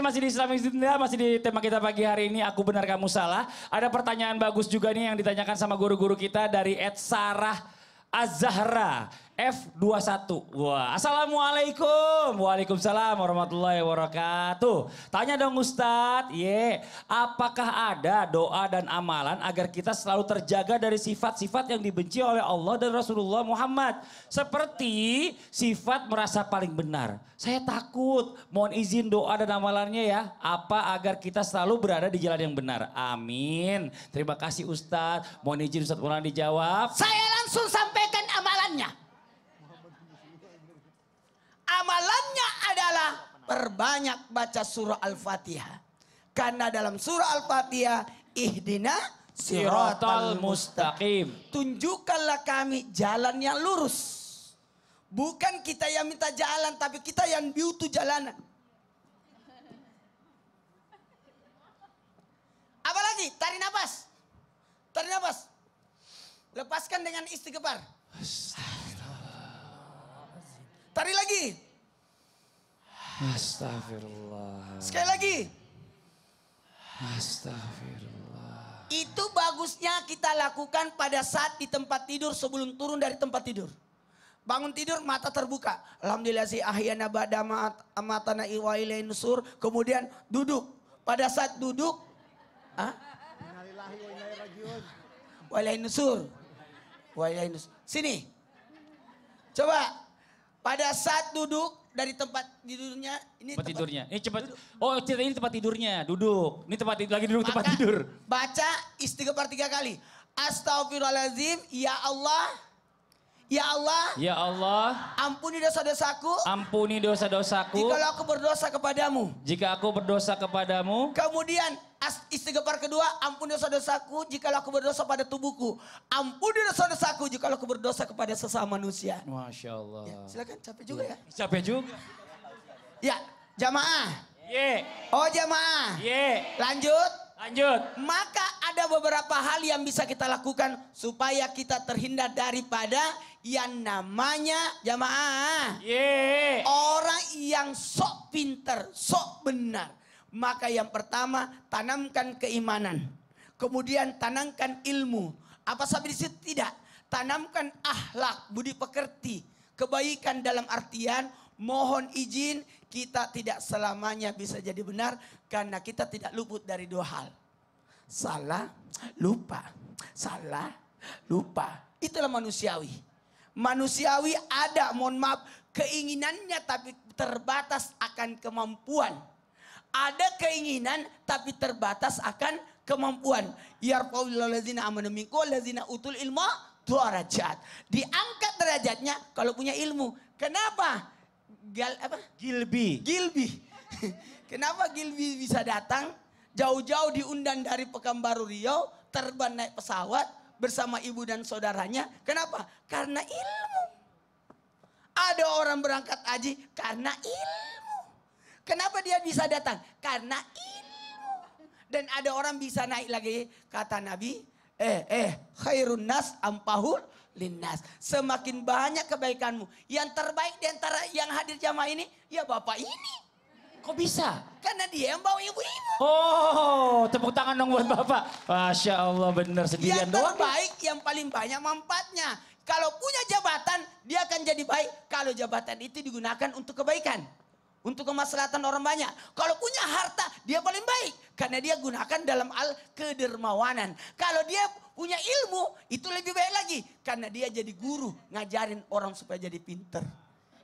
masih di Islamic Dinner, masih di tema kita pagi hari ini, aku benar kamu salah. Ada pertanyaan bagus juga nih yang ditanyakan sama guru-guru kita dari Ed Sarah Az-Zahra F21. Wah, assalamualaikum. Waalaikumsalam warahmatullahi wabarakatuh. Tanya dong Ustadz, apakah ada doa dan amalan agar kita selalu terjaga dari sifat-sifat yang dibenci oleh Allah dan Rasulullah Muhammad? Seperti sifat merasa paling benar. Saya takut, mohon izin doa dan amalannya ya. Apa agar kita selalu berada di jalan yang benar? Amin. Terima kasih Ustadz. Mohon izin Ustadz Maulana dijawab. Saya langsung sampaikan amalannya. Amalannya adalah perbanyak baca surah Al-Fatihah. Karena dalam surah Al-Fatihah, ihdina siratal mustaqim. Tunjukkanlah kami jalan yang lurus. Bukan kita yang minta jalan, tapi kita yang butuh jalanan. Apalagi? Tarik nafas. Tarik nafas. Lepaskan dengan istighfar. Tarik lagi. Astagfirullah. Sekali lagi. Astagfirullah. Itu bagusnya kita lakukan pada saat di tempat tidur sebelum turun dari tempat tidur. Bangun tidur mata terbuka. Alhamdulillah si ahyana ba'da amatana wa ilaihi nusur. Kemudian duduk. Pada saat duduk. Wa ilaihi nusur. Wa ilaihi nusur. Sini. Coba. Pada saat duduk dari tempat tidurnya, ini tempat tidurnya. Ini cepat. Oh, ini tempat tidurnya, duduk. Ini tempat tidur lagi duduk tempat tidur. Baca istighfar 3 kali. Astagfirullahaladzim, ya Allah. Ya Allah. Ya Allah. Ampuni dosa-dosaku. Ampuni dosa-dosaku. Jikalau aku berdosa kepadamu. Jika aku berdosa kepadamu. Kemudian istighfar kedua, ampuni dosa-dosaku jikalau aku berdosa pada tubuhku. Ampuni dosa-dosaku jikalau aku berdosa kepada sesama manusia. Masya Allah. Ya, silakan capek juga ya. Capek juga. Ya, jamaah. Oh jamaah. Lanjut. Lanjut. Maka ada beberapa hal yang bisa kita lakukan supaya kita terhindar daripada yang namanya jamaah. Orang yang sok pinter, sok benar. Maka yang pertama tanamkan keimanan. Kemudian tanamkan ilmu. Apa sampai di situ? Tidak. Tanamkan akhlak, budi pekerti. Kebaikan dalam artian mohon izin kita tidak selamanya bisa jadi benar. Karena kita tidak luput dari 2 hal. Salah, lupa. Salah, lupa. Itulah manusiawi. Manusiawi ada, mohon maaf, keinginannya tapi terbatas akan kemampuan. Ada keinginan tapi terbatas akan kemampuan. Yarfa'ullahu allazina amanu minkum wallazina utul ilma darajat. Diangkat derajatnya kalau punya ilmu. Kenapa? Gilbi. Kenapa Gilbi bisa datang? Jauh-jauh diundang dari Pekanbaru Riau, terbang naik pesawat bersama ibu dan saudaranya. Kenapa? Karena ilmu. Ada orang berangkat haji karena ilmu. Kenapa dia bisa datang? Karena ilmu. Dan ada orang bisa naik lagi, kata Nabi, khairun nas ampahul linnas. Semakin banyak kebaikanmu. Yang terbaik di antara yang hadir jamaah ini, ya Bapak ini. Kok bisa? Karena dia yang bawa ibu-ibu. Oh, tepuk tangan dong buat Bapak. Masya Allah, benar sendirian doang. Yang terbaik, yang paling banyak manfaatnya. Kalau punya jabatan, dia akan jadi baik. Kalau jabatan itu digunakan untuk kebaikan. Untuk kemaslahatan orang banyak. Kalau punya harta, dia paling baik. Karena dia gunakan dalam kedermawanan. Kalau dia punya ilmu, itu lebih baik lagi. Karena dia jadi guru, ngajarin orang supaya jadi pinter.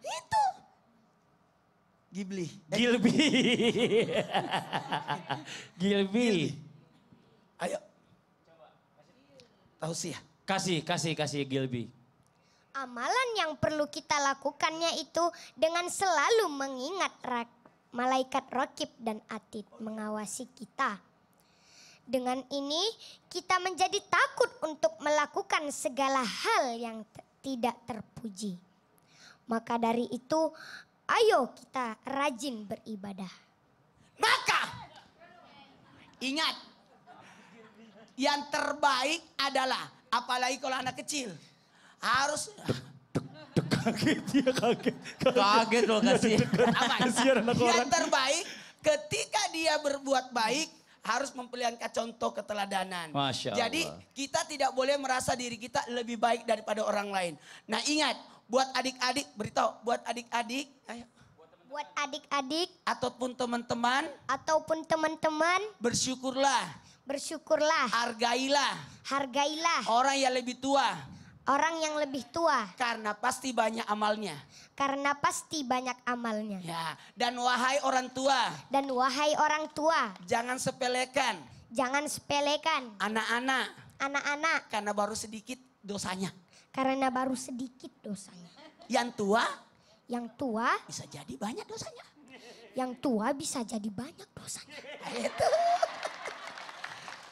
Itu. Gilbi. Ayo. Tausiah. Kasih Gilbi. Amalan yang perlu kita lakukannya itu dengan selalu mengingat malaikat Raqib dan Atid mengawasi kita. Dengan ini kita menjadi takut untuk melakukan segala hal yang tidak terpuji. Maka dari itu ayo kita rajin beribadah. Maka ingat yang terbaik adalah apalagi kalau anak kecil. Harus Kaget dia kaget. Kaget loh kasihan. Yang terbaik ketika dia berbuat baik harus memperlihatkan contoh keteladanan. Masya Jadi Allah. kita tidak boleh merasa diri kita lebih baik daripada orang lain. Nah ingat, buat adik-adik, beritahu buat adik-adik, ayo. Buat adik-adik Ataupun teman-teman, ataupun teman-teman, bersyukurlah, hargailah hargailah orang yang lebih tua. orang yang lebih tua. Karena pasti banyak amalnya. Karena pasti banyak amalnya. Ya, dan wahai orang tua, Dan wahai orang tua, jangan sepelekan jangan sepelekan anak-anak anak-anak karena baru sedikit dosanya. karena baru sedikit dosanya. Yang tua Yang tua, bisa jadi banyak dosanya. bisa jadi banyak dosanya. Itu.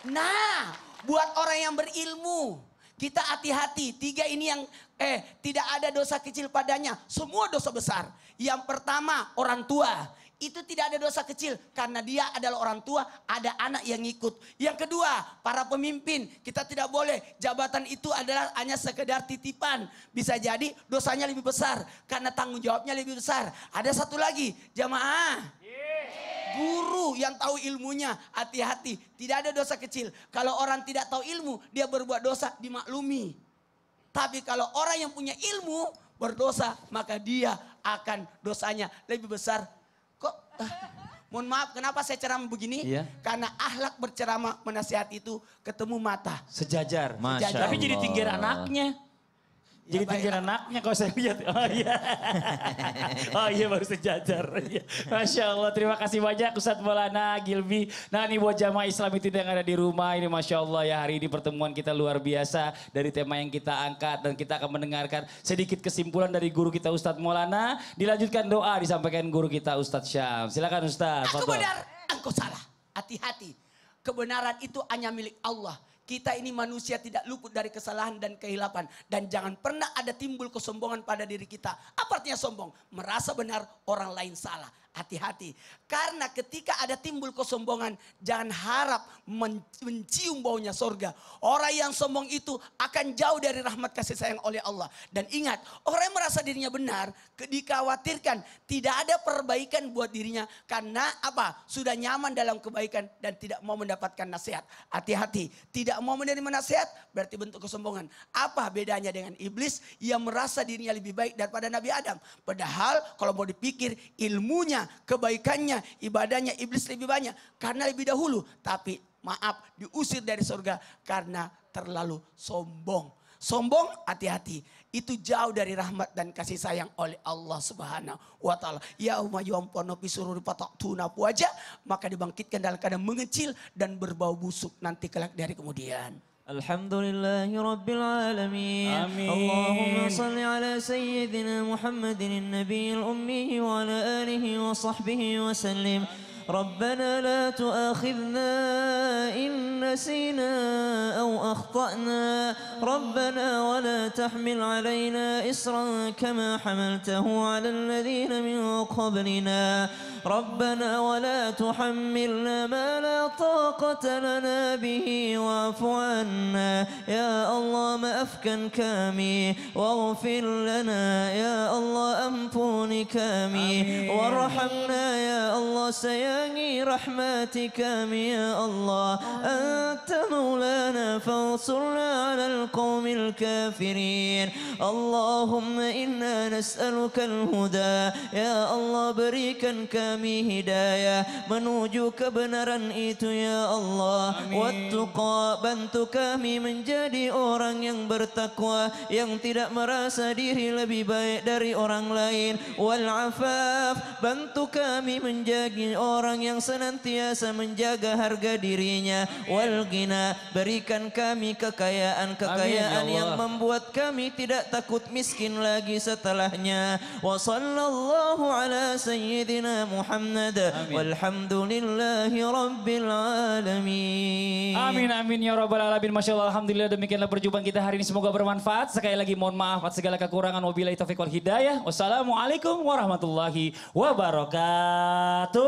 Nah, buat orang yang berilmu, kita hati-hati. 3 ini yang tidak ada dosa kecil padanya, semua dosa besar. Yang pertama, orang tua. Itu tidak ada dosa kecil karena dia adalah orang tua, ada anak yang ikut. Yang kedua, para pemimpin, kita tidak boleh jabatan itu adalah hanya sekedar titipan. Bisa jadi dosanya lebih besar karena tanggung jawabnya lebih besar. Ada satu lagi, jamaah. Guru yang tahu ilmunya, hati-hati. Tidak ada dosa kecil. Kalau orang tidak tahu ilmu, dia berbuat dosa dimaklumi. Tapi kalau orang yang punya ilmu berdosa, maka dia akan dosanya lebih besar. Kok, mohon maaf, kenapa saya ceramah begini? Iya. Karena akhlak berceramah menasihat itu ketemu mata. Sejajar. Masya Tapi jadi Allah. tinggi anaknya. Jadi baik. tinggi anaknya kalau saya lihat. Oh iya. Oh iya baru sejajar. Iya. Masya Allah, terima kasih banyak Ustadz Maulana Gilby. Nah ini buat jamaah Islam itu yang ada di rumah. Ini Masya Allah ya, hari ini pertemuan kita luar biasa. Dari tema yang kita angkat dan kita akan mendengarkan sedikit kesimpulan dari guru kita Ustadz Maulana. Dilanjutkan doa disampaikan guru kita Ustadz Syam. Silakan Ustadz. Aku Fadhol. benar, engkau salah. Hati-hati. Kebenaran itu hanya milik Allah. Kita ini manusia tidak luput dari kesalahan dan kehilapan. Dan jangan pernah ada timbul kesombongan pada diri kita. Apa artinya sombong? Merasa benar orang lain salah. Hati-hati. Karena ketika ada timbul kesombongan, jangan harap mencium baunya sorga. Orang yang sombong itu akan jauh dari rahmat kasih sayang oleh Allah. Dan ingat, orang yang merasa dirinya benar, dikhawatirkan tidak ada perbaikan buat dirinya. Karena apa? Sudah nyaman dalam kebaikan dan tidak mau mendapatkan nasihat. Hati-hati. Tidak mau menerima nasihat berarti bentuk kesombongan. Apa bedanya dengan iblis yang merasa dirinya lebih baik daripada Nabi Adam? Padahal kalau mau dipikir ilmunya, kebaikannya, ibadahnya iblis lebih banyak karena lebih dahulu. Tapi maaf, diusir dari surga karena terlalu sombong. Sombong, hati-hati. Itu jauh dari rahmat dan kasih sayang oleh Allah Subhanahu wa taala. Ya umayyampono pisururi patatuna puaja, maka dibangkitkan dalam keadaan mengecil dan berbau busuk nanti kelak dari kemudian. Alhamdulillahi Rabbil Alamin. Amin. Allahumma salli ala Sayyidina Muhammadin Nabiyil Ummi wa ala alihi wa sahbihi wa sallim. ربنا لا تؤاخذنا إن نسينا أو أخطأنا ربنا ولا تحمل علينا إصرا كما حملته على الذين من قبلنا ربنا ولا تحملنا ما لا طاقة لنا به واعف عنا يا الله ما أفكن كامي واغفر لنا يا الله أمفوني كامي وارحمنا يا الله سياني رحمتك يا الله أنت مولانا فانصرنا على القوم الكافرين اللهم إنا نسألك الهدى يا الله berikan kami hidayah menuju kebenaran itu ya Allah. Wattuqa, bantu kami menjadi orang yang bertakwa, yang tidak merasa diri lebih baik dari orang lain. Wal afaf, bantu kami menjadi orang yang senantiasa menjaga harga dirinya. Wal ghina, berikan kami kekayaan-kekayaan yang membuat kami tidak takut miskin lagi setelahnya. Wa sallallahu ala sayyidina Muhammad walhamdulillahi rabbil alamin. Amin amin ya rabbal alamin. Masya Allah, alhamdulillah, demikianlah perjumpaan kita hari ini, semoga bermanfaat. Sekali lagi mohon maaf atas segala kekurangan. Wabillahi taufiq wal hidayah. Wassalamualaikum warahmatullahi wabarakatuh.